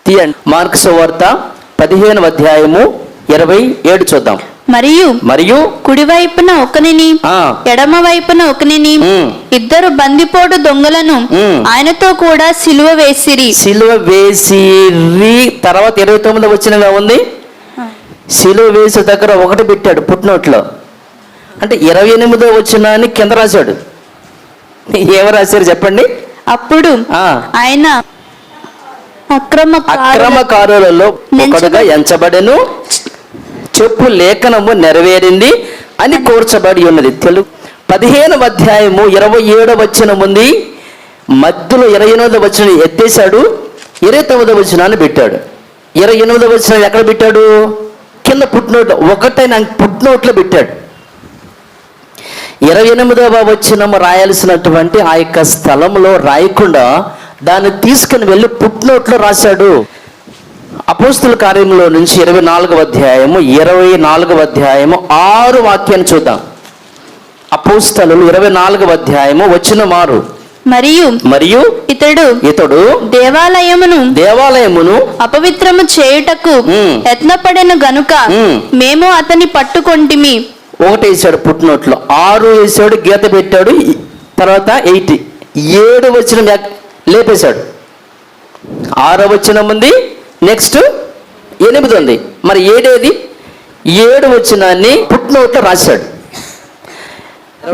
తీయండి, మార్కు సువార్త 15వ అధ్యాయము 27 చూద్దాం. మరియు కుడివైపున ఒకనిని ఎడమ వైపున ఒకనిని ఇద్దరు బందిపోటు దొంగలను ఆయనతో కూడా సిలువ వేసిరి. తర్వాత 29వ వచనంగా ఉంది, సిలువ వేసే దగ్గర ఒకటి పెట్టాడు పుట్నోట్లో. అంటే 28వ వచనాన్ని కింద రాశాడు. ఎవరు రాశారు చెప్పండి? అప్పుడు ఆయన అక్రమకారులలో ఒకడుగా ఎంచబడెను, చెప్పు లేఖనము నెరవేరింది అని కూర్చబడి ఉన్నది. తెలుగు 15వ అధ్యాయము 27వ వచనం ఉంది. మధ్యలో 28వ వచనం ఎత్తేసాడు, 29వ వచనాన్ని పెట్టాడు. 28వ వచనం ఎక్కడ పెట్టాడు? కింద పుట్నోట్ ఒకటైన పుట్నోట్లో పెట్టాడు. 28వ వచనము రాయాల్సినటువంటి ఆ యొక్క స్థలంలో రాయకుండా దాన్ని తీసుకుని వెళ్ళి పుట్నోట్లో రాశాడు. అపోస్తుల కార్యంలో నుంచి 24వ అధ్యాయము 6 వాక్యాన్ని చూద్దాం. అపోస్తలులు 24వ అధ్యాయము వచనం 6. మరియు ఇతడు దేవాలయమును అపవిత్రము చేయుటకు యత్నపడెను గనుక మేము అతన్ని పట్టుకొంటిమి. ఒకటి వేసాడు పుట్నోట్లో, 6 వేసాడు, గీత పెట్టాడు. తర్వాత 7 వచనం లేపేశాడు. 6వ వచనం ఉంది, నెక్స్ట్ 8 ఉంది, మరి 7 7 వచనాన్ని ఫుట్నోట్లో రాశాడు.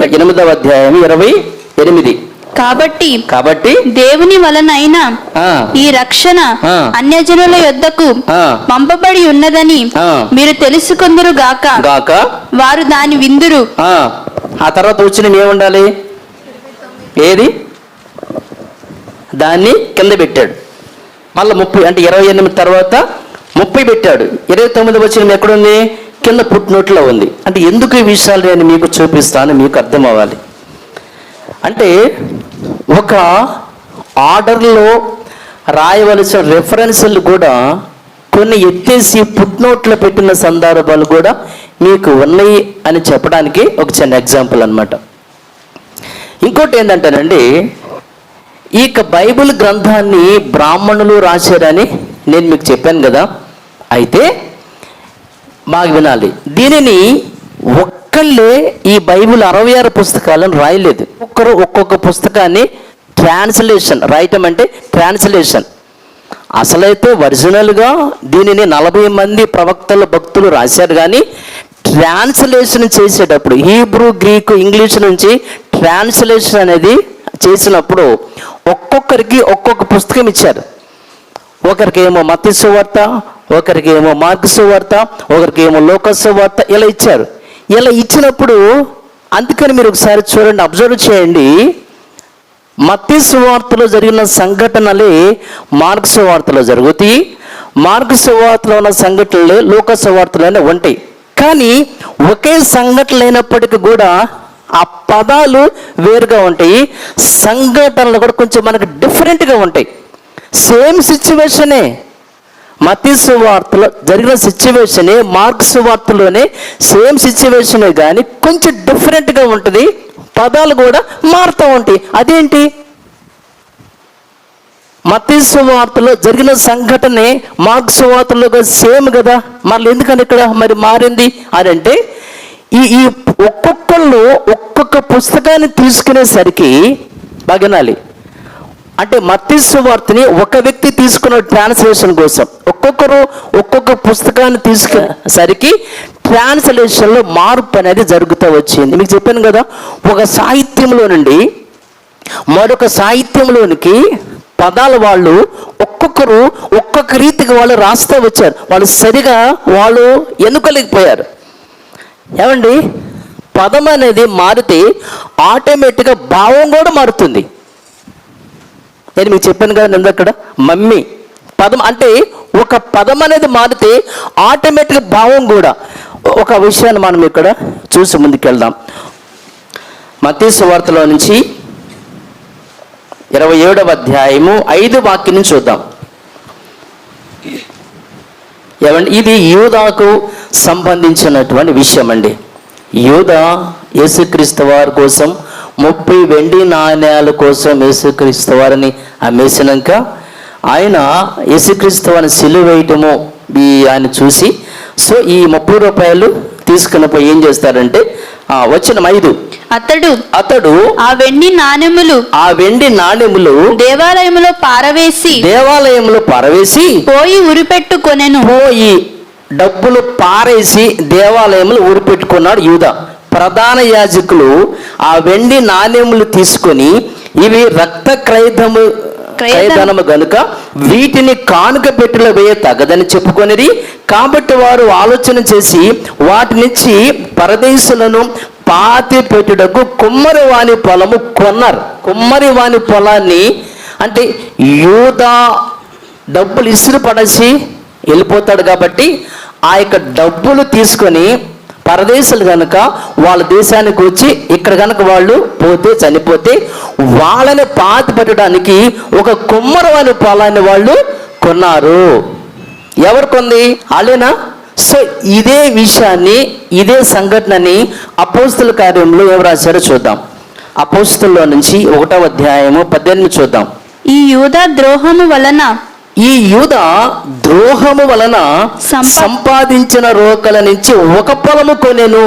8వ అధ్యాయం 28. కాబట్టి దేవుని వలనైనా ఈ రక్షణ అన్యజనుల యొద్దకు పంపబడి ఉన్నదని మీరు తెలుసుకొందురు గాక వారు దాని విందురు. ఆ తర్వాత వచ్చిన ఏముండాలి? ఏది? దాన్ని కింద పెట్టాడు. మళ్ళీ 30 అంటే 28 తర్వాత 30 పెట్టాడు. 29 వచనం ఎక్కడుంది? కింద ఫుట్నోట్లో ఉంది. అంటే ఎందుకు ఈ విషయాలు నేను మీకు చూపిస్తాను, మీకు అర్థం అవ్వాలి. అంటే ఒక ఆర్డర్లో రాయవలసిన రెఫరెన్స్లు కూడా కొన్ని ఎత్తేసి ఫుట్నోట్లో పెట్టిన సందర్భాలు కూడా మీకు ఉన్నాయి అని చెప్పడానికి ఒక చిన్న ఎగ్జాంపుల్ అన్నమాట. ఇంకోటి ఏంటంటేనండి, ఈ బైబిల్ గ్రంథాన్ని బ్రాహ్మణులు రాశారని నేను మీకు చెప్పాను కదా. అయితే బాగా వినాలి, దీనిని ఒక్కళ్ళే ఈ బైబిల్ 66 పుస్తకాలను రాయలేదు. ఒక్కొక్క పుస్తకాన్ని ట్రాన్స్లేషన్ రాయటం అంటే ట్రాన్స్లేషన్. అసలైతే ఒరిజినల్గా దీనిని 40 మంది ప్రవక్తలు భక్తులు రాశారు, కానీ ట్రాన్స్లేషన్ చేసేటప్పుడు హీబ్రూ, గ్రీకు, ఇంగ్లీష్ నుంచి ట్రాన్స్లేషన్ అనేది చేసినప్పుడు ఒక్కొక్కరికి ఒక్కొక్క పుస్తకం ఇచ్చారు. ఒకరికి ఏమో మత్తయి సువార్త, ఒకరికి ఏమో మార్కు సువార్త, ఒకరికి ఏమో లూకా సువార్త, ఇలా ఇచ్చారు. ఇలా ఇచ్చినప్పుడు అందుకని మీరు ఒకసారి చూడండి, అబ్జర్వ్ చేయండి. మత్తయి సువార్తలో జరిగిన సంఘటనలే మార్కు సువార్తలో జరుగుతాయి, మార్కు సువార్తలో ఉన్న సంఘటనలే లూకా సువార్తలోనే ఉంటాయి. కానీ ఒకే సంఘటన అయినప్పటికీ కూడా ఆ పదాలు వేరుగా ఉంటాయి, సంఘటనలు కూడా కొంచెం మనకు డిఫరెంట్గా ఉంటాయి. సేమ్ సిచ్యువేషనే మత్తయి సువార్తలో జరిగిన సిచ్యువేషనే మార్కు సువార్తలోనే సేమ్ సిచ్యువేషనే, కానీ కొంచెం డిఫరెంట్గా ఉంటుంది, పదాలు కూడా మారుతూ ఉంటాయి. అదేంటి? మత్తయి సువార్తలో జరిగిన సంఘటనే మార్కు సువార్తలో సేమ్ కదా, మరి ఎందుకని ఇక్కడ మరి మారింది అని అంటే ఈ ఒక్కొక్కళ్ళు ఒక్కొక్క పుస్తకాన్ని తీసుకునేసరికి బాగనాలి. అంటే మత్తయి సువార్తని ఒక వ్యక్తి తీసుకున్న ట్రాన్స్లేషన్ కోసం ఒక్కొక్కరు ఒక్కొక్క పుస్తకాన్ని తీసుకునేసరికి ట్రాన్స్లేషన్లో మార్పు అనేది జరుగుతూ వచ్చింది. మీకు చెప్పాను కదా, ఒక సాహిత్యంలో నుండి మరొక సాహిత్యంలోనికి పదాలు వాళ్ళు ఒక్కొక్కరు ఒక్కొక్క రీతిగా వాళ్ళు రాస్తూ వచ్చారు. వాళ్ళు సరిగా వాళ్ళు ఎన్నుకోలేకపోయారు. ఏమండి, పదం అనేది మారితే ఆటోమేటిక్గా భావం కూడా మారుతుంది. నేను మీకు చెప్పాను కదా నేను అక్కడ మమ్మీ పదం అంటే ఒక పదం అనేది మారితే ఆటోమేటిక్గా భావం కూడా. ఒక విషయాన్ని మనం ఇక్కడ చూసి ముందుకెళ్దాం. మత్తయి సువార్తలో నుంచి 27వ అధ్యాయము 5 వాక్యం నుంచి చూద్దాం. ఏమండి, ఇది యూదాకు సంబంధించినటువంటి విషయం అండి. యూదా యేసుక్రీస్తు వారి కోసం 30 వెండి నాణ్యాల కోసం యేసుక్రీస్తు వారిని అమ్మేసినాక ఆయన యేసుక్రీస్తు వారిని సిలువ వేయటము ఆయన చూసి సో ఈ 30 రూపాయలు తీసుకుని పోయి ఏం చేస్తారంటే వచనం 5, అతడు ఆ వెండి నాణెములు దేవాలయములో పారవేసి పోయి డబ్బులు పారేసి దేవాలయంలో ఊరిపెట్టుకున్నాడు యూదా. ప్రధాన యాజకులు ఆ వెండి నాణ్యములు తీసుకొని ఇవి రక్త క్రయధనము గనుక వీటిని కానుక పెట్టెలో వేయ తగదని చెప్పుకొనిది. కాబట్టి వారు ఆలోచన చేసి వాటినిచ్చి పరదేశులను పాతి పెట్టుటకు కుమ్మరి వాని పొలము కొన్నారు. కుమ్మరి వాని పొలాన్ని అంటే యూదా డబ్బులు ఇసురు పడేసి వెళ్ళిపోతాడు కాబట్టి ఆ యొక్క డబ్బులు తీసుకొని పరదేశులు కనుక వాళ్ళ దేశానికి వచ్చి ఇక్కడ కనుక వాళ్ళు పోతే చనిపోతే వాళ్ళని పాతి పెట్టడానికి ఒక కుమ్మరి వాని పొలాన్ని వాళ్ళు కొన్నారు. ఎవరు కొంది? వాళ్ళేనా? సో ఇదే విషయాన్ని ఇదే సంఘటనని అపోస్తుల కార్యంలో ఏం రాశారో చూద్దాం. అపోస్తుల్లో నుంచి 1వ అధ్యాయము 18 చూద్దాం. ఈ యూదా ద్రోహము వలన సంపాదించిన రోకల నుంచి ఒక పొలము కొనెను.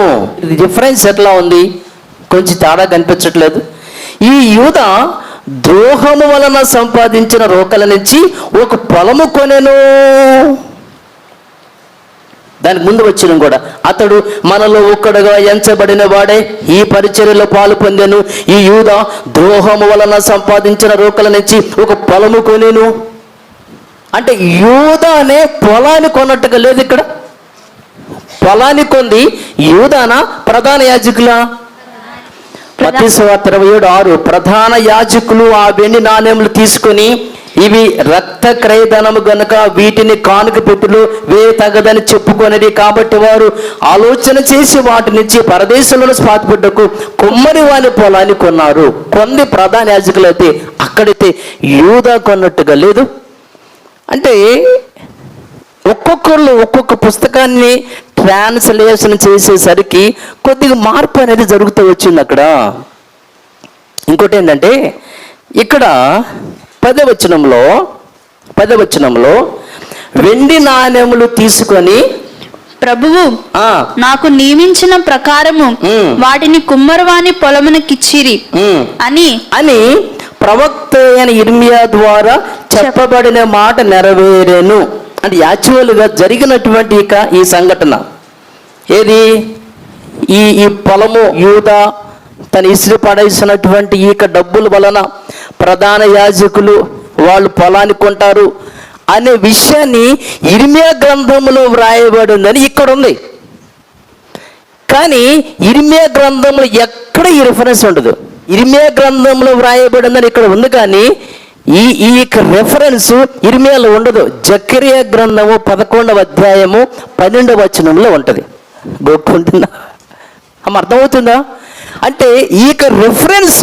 డిఫరెన్స్ ఎట్లా ఉంది? కొంచెం తేడా కనిపించట్లేదు. ఈ యూదా ద్రోహము వలన సంపాదించిన రోకల నుంచి ఒక పొలము కొనెను. దానికి ముందు వచ్చిన కూడా అతడు మనలో ఒక్కడుగా ఎంచబడిన వాడే ఈ పరిచర్యలో పాలు పొందెను. ఈ యూద ద్రోహము వలన సంపాదించిన రూకల నుంచి ఒక పొలము కొనేను. అంటే యూద అనే పొలాన్ని కొన్నట్టుగా లేదు ఇక్కడ. పొలాన్ని కొంది యూదానా ప్రధాన యాజకులా? మత్తయి సువార్త 27:6 ప్రధాన యాజకులు ఆ వెండి నాణెములు తీసుకొని, ఇవి రక్త క్రయధనము గనుక వీటిని కానుక పెట్టులు తగదని చెప్పుకొనేది. కాబట్టి వారు ఆలోచన చేసి వాటి నుంచి పరదేశంలో స్వాతిపడ్డకు కుమ్మరి వాని పొలాన్ని కొన్నారు. కొన్ని ప్రధాన యాజకులు అయితే అక్కడైతే యూదా కొన్నట్టుగా లేదు. అంటే ఒక్కొక్కళ్ళు ఒక్కొక్క పుస్తకాన్ని ట్రాన్స్లేషన్ చేసేసరికి కొద్దిగా మార్పు అనేది జరుగుతూ వచ్చింది అక్కడ. ఇంకోటి ఏంటంటే ఇక్కడ 10వ వచనంలో వెండి నాణెములు తీసుకొని ప్రభువు నాకు నియమించిన ప్రకారము వాటిని కుమ్మరవాని పొలమునకిచ్చిరి అని ప్రవక్త అయిన ఇర్మియా ద్వారా చెప్పబడిన మాట నెరవేరెను. అంటే యాక్చువల్గా జరిగినటువంటి ఈ సంఘటన ఏది? ఈ పొలము యూదా తను ఇసిరి పడేసినటువంటి డబ్బుల వలన ప్రధాన యాజకులు వాళ్ళు పొలాన్ని కొంటారు అనే విషయాన్ని ఇర్మియా గ్రంథంలో వ్రాయబడిందని ఇక్కడ ఉంది. కానీ ఇర్మియా గ్రంథంలో ఎక్కడ ఈ రిఫరెన్స్ ఉండదు. ఇర్మియా గ్రంథంలో వ్రాయబడిందని ఇక్కడ ఉంది, కానీ ఈ రెఫరెన్స్ ఇర్మియాలో ఉండదు. జకరియా గ్రంథము 11వ అధ్యాయము 12వ వచనంలో ఉంటుంది. గోక్కుంటుందా? అర్థమవుతుందా? అంటే ఈ రెఫరెన్స్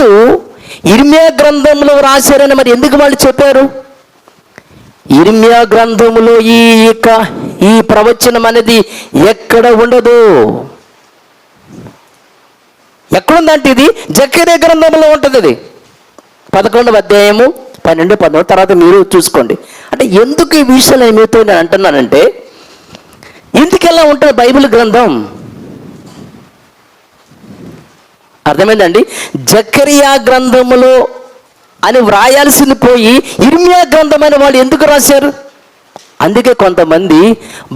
ఇర్మియా గ్రంథంలో రాశారని మరి ఎందుకు వాళ్ళు చెప్పారు? ఇర్మియా గ్రంథములో ఈ ప్రవచనం అనేది ఎక్కడ ఉండదు. ఎక్కడుందంటే ఇది జకరియా గ్రంథంలో ఉంటుంది. అది 11వ అధ్యాయము 12, 13 తర్వాత మీరు చూసుకోండి. అంటే ఎందుకు ఈ విషయాలు మీతో నేను అంటున్నానంటే, ఎందుకు ఎలా ఉంటుంది బైబిల్ గ్రంథం? అర్థమైందండి? జకరియా గ్రంథములో అని వ్రాయాల్సింది పోయి ఇర్మియా గ్రంథం అని వాళ్ళు ఎందుకు రాశారు? అందుకే కొంతమంది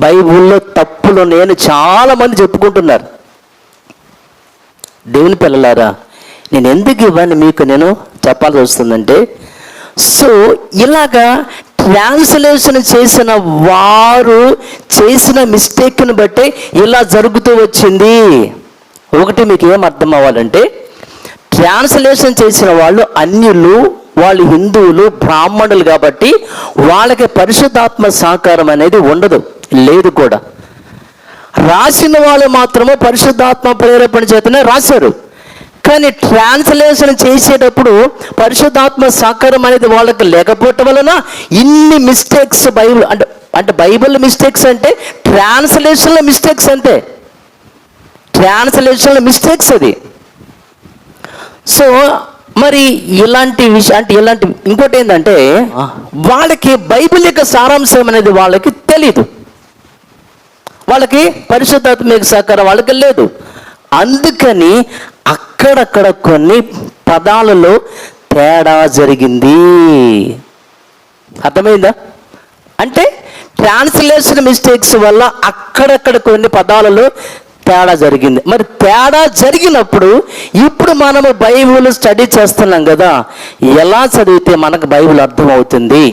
బైబిల్లో తప్పులు నేను చాలామంది చెప్పుకుంటున్నారు. దేవుని పిల్లలారా, నేను ఎందుకు ఇవన్నీ మీకు నేను చెప్పాల్సి వస్తుందంటే, సో ఇలాగా ట్రాన్స్లేషన్ చేసిన వారు చేసిన మిస్టేక్ని బట్టి ఇలా జరుగుతూ వచ్చింది. ఒకటి మీకు ఏం అర్థం అవ్వాలంటే, ట్రాన్స్లేషన్ చేసిన వాళ్ళు అన్యులు, వాళ్ళు హిందువులు, బ్రాహ్మణులు కాబట్టి వాళ్ళకి పరిశుద్ధాత్మ సహకారం అనేది ఉండదు, లేదు కూడా. రాసిన వాళ్ళు మాత్రమే పరిశుద్ధాత్మ ప్రేరేపణ చేతనే రాశారు. కానీ ట్రాన్స్లేషన్ చేసేటప్పుడు పరిశుద్ధాత్మ సహకారం అనేది వాళ్ళకి లేకపోవటం వలన ఇన్ని మిస్టేక్స్ బైబిల్ అంటే బైబిల్ మిస్టేక్స్ అంటే ట్రాన్స్లేషన్లో మిస్టేక్స్ అంతే. ట్రాన్స్లేషన్లో మిస్టేక్స్ అది. సో మరి ఇలాంటి విషయం అంటే ఇలాంటి ఇంకోటి ఏంటంటే, వాళ్ళకి బైబిల్ యొక్క సారాంశం అనేది వాళ్ళకి తెలీదు. వాళ్ళకి పరిశుద్ధాత్మ సహకారం వాళ్ళకి లేదు. అందుకని అక్కడక్కడ కొన్ని పదాలలో తేడా జరిగింది. అర్థమైందా? అంటే ట్రాన్స్లేషన్ మిస్టేక్స్ వల్ల అక్కడక్కడ కొన్ని పదాలలో తేడా జరిగింది. మరి తేడా జరిగినప్పుడు ఇప్పుడు మనము బైబిల్ స్టడీ చేస్తున్నాం కదా, ఎలా చదివితే మనకు బైబిల్ అర్థమవుతుంది?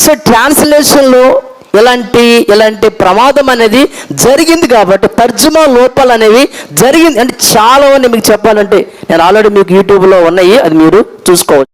సో ట్రాన్స్లేషన్లో ఇలాంటి ప్రమాదం అనేది జరిగింది కాబట్టి తర్జుమా లోపాలు అనేవి జరిగింది. అంటే చాలా మంది మీకు చెప్పాలంటే నేను ఆల్రెడీ మీకు యూట్యూబ్లో ఉన్నాయి, అది మీరు చూసుకోవచ్చు.